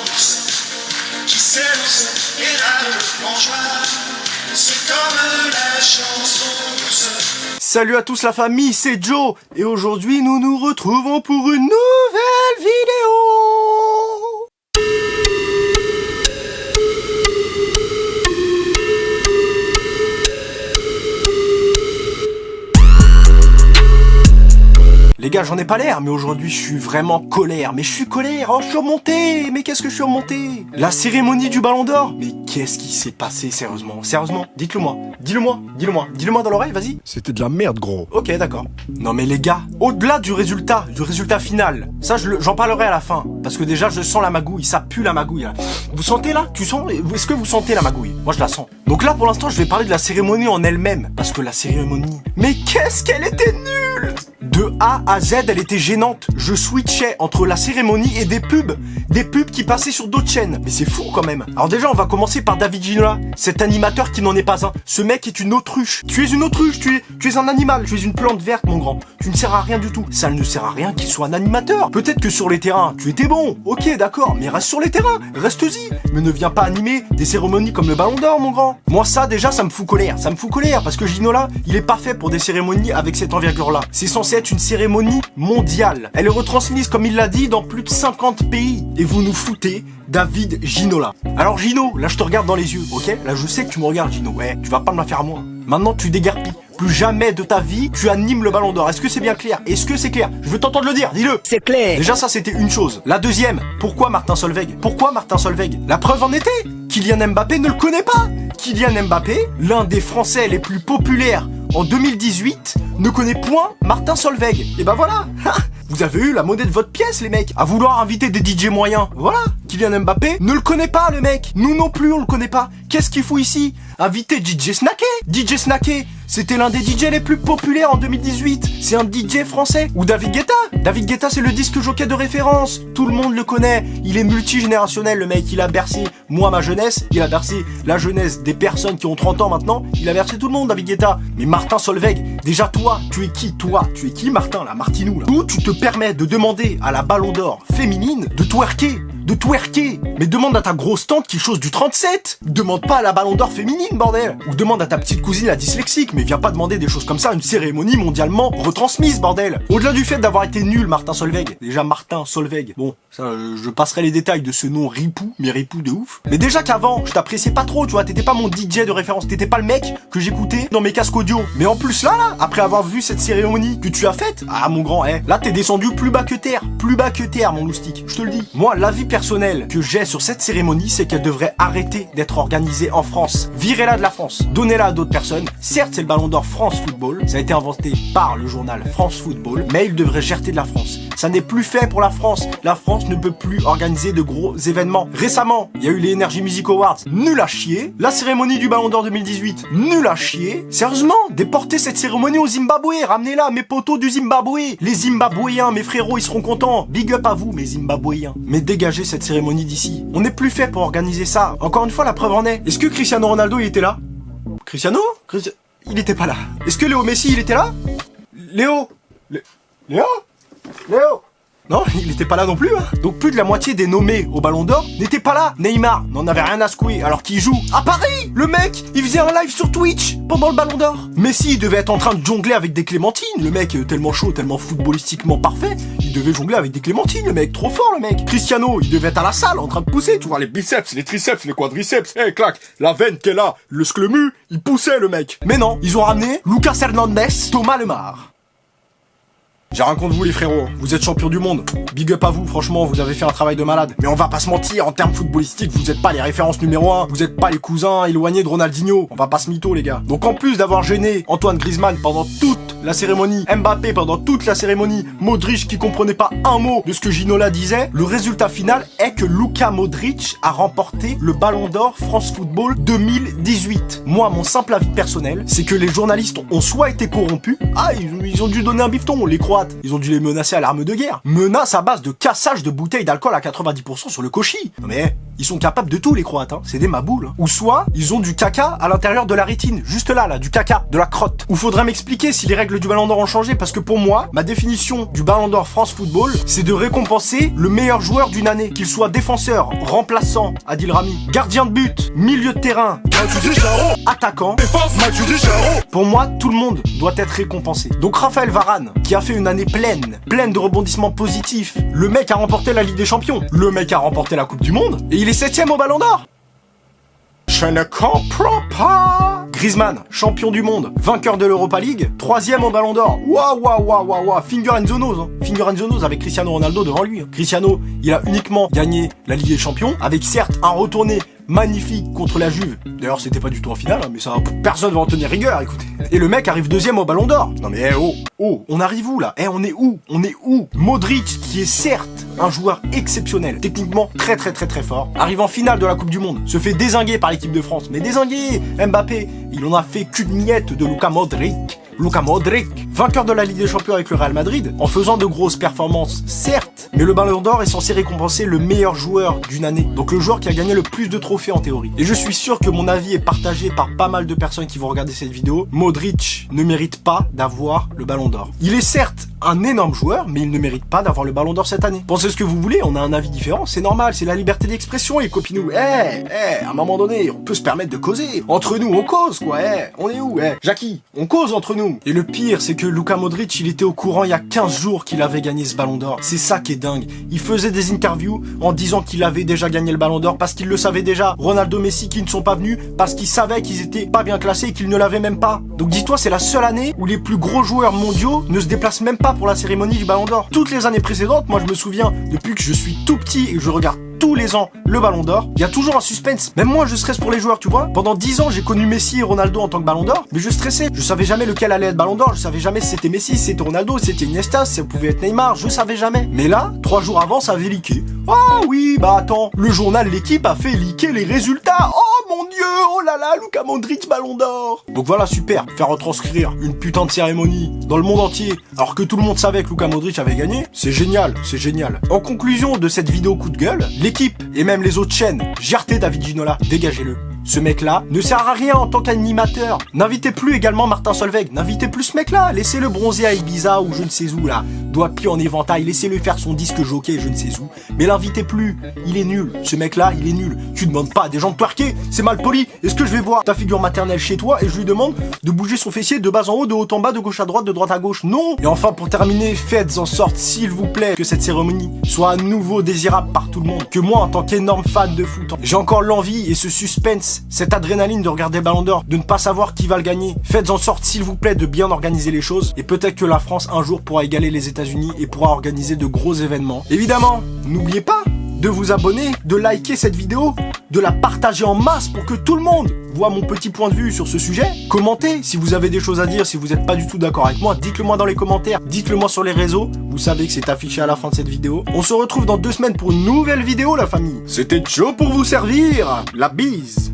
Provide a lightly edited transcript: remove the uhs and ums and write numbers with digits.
douceur, qui s'élance et râle en joie. C'est comme la chanson douceur. Salut à tous la famille, c'est Joe, et aujourd'hui nous nous retrouvons pour une nouvelle vidéo. Les gars, j'en ai pas l'air, mais aujourd'hui je suis vraiment colère. Mais je suis colère, oh je suis remonté. Mais qu'est-ce que je suis remonté? La cérémonie du Ballon d'Or? Mais qu'est-ce qui s'est passé sérieusement? Sérieusement, dites-le moi. Dis-le-moi dans l'oreille, vas-y. C'était de la merde, gros. Ok, d'accord. Non mais les gars, au-delà du résultat final, ça j'en parlerai à la fin. Parce que déjà je sens la magouille, ça pue la magouille là. Vous sentez là? Est-ce que vous sentez la magouille? Moi je la sens. Donc là pour l'instant je vais parler de la cérémonie en elle-même. Parce que la cérémonie... Mais qu'est-ce qu'elle était nulle! De A à Z, elle était gênante. Je switchais entre la cérémonie et des pubs qui passaient sur d'autres chaînes. Mais c'est fou quand même. Alors déjà, on va commencer par David Ginola, cet animateur qui n'en est pas un. Ce mec est une autruche. Tu es une autruche, tu es un animal, tu es une plante verte, mon grand. Tu ne sers à rien du tout. Ça ne sert à rien qu'il soit un animateur. Peut-être que sur les terrains, tu étais bon. Ok, d'accord, mais reste sur les terrains, reste-y. Mais ne viens pas animer des cérémonies comme le Ballon d'Or, mon grand. Moi, ça, déjà, ça me fout colère. Ça me fout colère parce que Ginola, il est pas fait pour des cérémonies avec cette envergure-là. C'est censé être une cérémonie mondiale. Elle est retransmise, comme il l'a dit, dans plus de 50 pays. Et vous nous foutez David Ginola. Alors Gino, là je te regarde dans les yeux, ok? Là je sais que tu me regardes Gino, ouais, tu vas pas me la faire à moi. Maintenant tu déguerpis. Plus jamais de ta vie, tu animes le Ballon d'Or. Est-ce que c'est bien clair? Est-ce que c'est clair? Je veux t'entendre le dire, dis-le. C'est clair. Déjà ça c'était une chose. La deuxième, pourquoi Martin Solveig? Pourquoi Martin Solveig? La preuve en était, Kylian Mbappé ne le connaît pas. Kylian Mbappé, l'un des Français les plus populaires en 2018, ne connaît point Martin Solveig. Et ben voilà. Vous avez eu la monnaie de votre pièce, les mecs, à vouloir inviter des DJ moyens. Voilà. Kylian Mbappé ne le connaît pas, le mec. Nous non plus, on le connaît pas. Qu'est-ce qu'il fout ici? Inviter DJ Snaké. DJ Snaké, c'était l'un des DJ les plus populaires en 2018. C'est un DJ français. Ou David Guetta. David Guetta, c'est le disque jockey de référence. Tout le monde le connaît. Il est multigénérationnel, le mec. Il a bercé, moi, ma jeunesse. Il a bercé la jeunesse des personnes qui ont 30 ans maintenant. Il a bercé tout le monde, David Guetta. Mais Martin Solveig, déjà toi, tu es qui? Toi, tu es qui, Martin, la Martinou, là? Où tu te permets de demander à la Ballon d'Or féminine de twerker. Mais demande à ta grosse tante qui chose du 37. Demande pas à la Ballon d'Or féminine, bordel. Ou demande à ta petite cousine la dyslexique, mais viens pas demander des choses comme ça à une cérémonie mondialement retransmise, bordel. Au-delà du fait d'avoir été nul, Martin Solveig. Déjà, Martin Solveig. Bon, ça, je passerai les détails de ce nom ripou, mais ripou de ouf. Mais déjà qu'avant, je t'appréciais pas trop, tu vois, t'étais pas mon DJ de référence, t'étais pas le mec que j'écoutais dans mes casques audio. Mais en plus là, après avoir vu cette cérémonie que tu as faite, ah mon grand, là t'es descendu plus bas que terre, mon loustique, je te le dis. Moi, l'avis personnel que j'ai sur cette cérémonie, c'est qu'elle devrait arrêter d'être organisée en France. Virez-la de la France, donnez-la à d'autres personnes. Certes, c'est le Ballon d'Or France Football, ça a été inventé par le journal France Football, mais il devrait jeter de la France. Ça n'est plus fait pour la France. La France ne peut plus organiser de gros événements. Récemment, il y a eu les Energy Music Awards, nul à chier. La cérémonie du Ballon d'Or 2018, nul à chier. Sérieusement, déportez cette cérémonie au Zimbabwe, ramenez-la, mes potos du Zimbabwe. Les Zimbabwéens, mes frérots, ils seront contents. Big up à vous, mes Zimbabwéens. Mais dégagez cette cérémonie d'ici. On n'est plus fait pour organiser ça. Encore une fois, la preuve en est. Est-ce que Cristiano Ronaldo, il était là? Cristiano? Il était pas là. Est-ce que Léo Messi, il était là? Léo? Non, il était pas là non plus, hein. Donc plus de la moitié des nommés au Ballon d'Or n'étaient pas là. Neymar n'en avait rien à secouer alors qu'il joue à Paris. Le mec, il faisait un live sur Twitch pendant le Ballon d'Or. Messi, il devait être en train de jongler avec des clémentines. Le mec, tellement chaud, tellement footballistiquement parfait, il devait jongler avec des clémentines, le mec, trop fort le mec. Cristiano, il devait être à la salle en train de pousser, tu vois, les biceps, les triceps, les quadriceps, clac, la veine qu'elle a, le sclemu, il poussait le mec. Mais non, ils ont ramené Lucas Hernandez, Thomas Lemar. J'ai rien contre vous les frérots, vous êtes champions du monde. Big up à vous, franchement, vous avez fait un travail de malade. Mais on va pas se mentir, en termes footballistiques, vous êtes pas les références numéro 1. Vous êtes pas les cousins éloignés de Ronaldinho. On va pas se mytho les gars. Donc en plus d'avoir gêné Antoine Griezmann pendant toute la cérémonie, Mbappé pendant toute la cérémonie, Modric qui comprenait pas un mot de ce que Ginola disait, le résultat final est que Luka Modric a remporté le Ballon d'Or France Football 2018. Moi, mon simple avis personnel, c'est que les journalistes ont soit été corrompus, ils ont dû donner un bifton, les Croates. Ils ont dû les menacer à l'arme de guerre. Menace à base de cassage de bouteilles d'alcool à 90% sur le cochis. Non mais, Ils sont capables de tout, les Croates, hein. C'est des maboules. Hein. Ou soit, ils ont du caca à l'intérieur de la rétine. Juste là, du caca, de la crotte. Ou faudrait m'expliquer si les règles du Ballon d'Or ont changé, parce que pour moi, ma définition du Ballon d'Or France Football, c'est de récompenser le meilleur joueur d'une année. Qu'il soit défenseur, remplaçant, Adil Rami, gardien de but, milieu de terrain, attaquant, pour moi, tout le monde doit être récompensé. Donc Raphaël Varane, qui a fait une année pleine de rebondissements positifs, le mec a remporté la Ligue des Champions, le mec a remporté la Coupe du Monde, et il est 7ème au Ballon d'Or. Je ne comprends pas. Griezmann, champion du monde, vainqueur de l'Europa League, 3ème au Ballon d'Or. Waouh. Finger in the nose. Hein. Finger in the nose avec Cristiano Ronaldo devant lui. Cristiano, il a uniquement gagné la Ligue des Champions, avec certes un retourné magnifique contre la Juve. D'ailleurs, c'était pas du tout en finale, hein, mais ça, personne va en tenir rigueur, écoutez. Et le mec arrive 2ème au Ballon d'Or. Non mais on arrive où là? On est où? Modric, qui est certes un joueur exceptionnel, techniquement très fort, arrive en finale de la Coupe du Monde, se fait dézinguer par l'équipe de France. Mais dézinguer Mbappé, il en a fait qu'une miette de Luka Modric, vainqueur de la Ligue des Champions avec le Real Madrid, en faisant de grosses performances, certes, mais le Ballon d'Or est censé récompenser le meilleur joueur d'une année, donc le joueur qui a gagné le plus de trophées en théorie. Et je suis sûr que mon avis est partagé par pas mal de personnes qui vont regarder cette vidéo. Modric ne mérite pas d'avoir le Ballon d'Or. Il est certes un énorme joueur, mais il ne mérite pas d'avoir le Ballon d'Or cette année. Pensez ce que vous voulez, on a un avis différent, c'est normal, c'est la liberté d'expression, les copinous. À un moment donné, on peut se permettre de causer. Entre nous, on cause, quoi, on est où, Jackie, on cause entre nous. Et le pire, c'est que Luka Modric, il était au courant il y a 15 jours qu'il avait gagné ce Ballon d'Or. C'est ça qui est dingue. Il faisait des interviews en disant qu'il avait déjà gagné le Ballon d'Or parce qu'il le savait déjà. Ronaldo, Messi qui ne sont pas venus parce qu'ils savaient qu'ils étaient pas bien classés et qu'ils ne l'avaient même pas. Donc dis-toi, c'est la seule année où les plus gros joueurs mondiaux ne se déplacent même pas pour la cérémonie du Ballon d'Or. Toutes les années précédentes, moi je me souviens, depuis que je suis tout petit et que je regarde tous les ans le Ballon d'Or, il y a toujours un suspense. Même moi je stresse pour les joueurs, tu vois. Pendant 10 ans j'ai connu Messi et Ronaldo en tant que Ballon d'Or, mais je stressais. Je savais jamais lequel allait être Ballon d'Or, je savais jamais si c'était Messi, si c'était Ronaldo, si c'était Iniesta, si ça pouvait être Neymar, je savais jamais. Mais là, 3 jours avant ça avait leaké. Oh oui, bah attends, le journal L'équipe a fait leaker les résultats. Oh mon dieu, oh là là, Luka Modric Ballon d'Or. Donc voilà, super, faire retranscrire une putain de cérémonie dans le monde entier, alors que tout le monde savait que Luka Modric avait gagné, c'est génial, c'est génial. En conclusion de cette vidéo coup de gueule, l'équipe et même les autres chaînes, JRT David Ginola, dégagez-le. Ce mec-là ne sert à rien en tant qu'animateur. N'invitez plus également Martin Solveig. N'invitez plus ce mec-là. Laissez-le bronzer à Ibiza ou je ne sais où là. Doigt pied en éventail. Laissez-le faire son disque jockey je ne sais où. Mais l'invitez plus. Il est nul. Ce mec-là, il est nul. Tu demandes pas à des gens de twerker. C'est mal poli. Est-ce que je vais voir ta figure maternelle chez toi et je lui demande de bouger son fessier de bas en haut, de haut en bas, de gauche à droite, de droite à gauche? Non. Et enfin, pour terminer, faites en sorte, s'il vous plaît, que cette cérémonie soit à nouveau désirable par tout le monde. Que moi, en tant qu'énorme fan de foot, j'ai encore l'envie et ce suspense, cette adrénaline de regarder Ballon d'Or, de ne pas savoir qui va le gagner. Faites en sorte, s'il vous plaît, de bien organiser les choses. Et peut-être que la France, un jour, pourra égaler les États-Unis et pourra organiser de gros événements. Évidemment, n'oubliez pas de vous abonner, de liker cette vidéo, de la partager en masse pour que tout le monde voit mon petit point de vue sur ce sujet. Commentez si vous avez des choses à dire, si vous n'êtes pas du tout d'accord avec moi, dites-le moi dans les commentaires, dites-le moi sur les réseaux. Vous savez que c'est affiché à la fin de cette vidéo. On se retrouve dans 2 semaines pour une nouvelle vidéo, la famille. C'était Joe pour vous servir. La bise.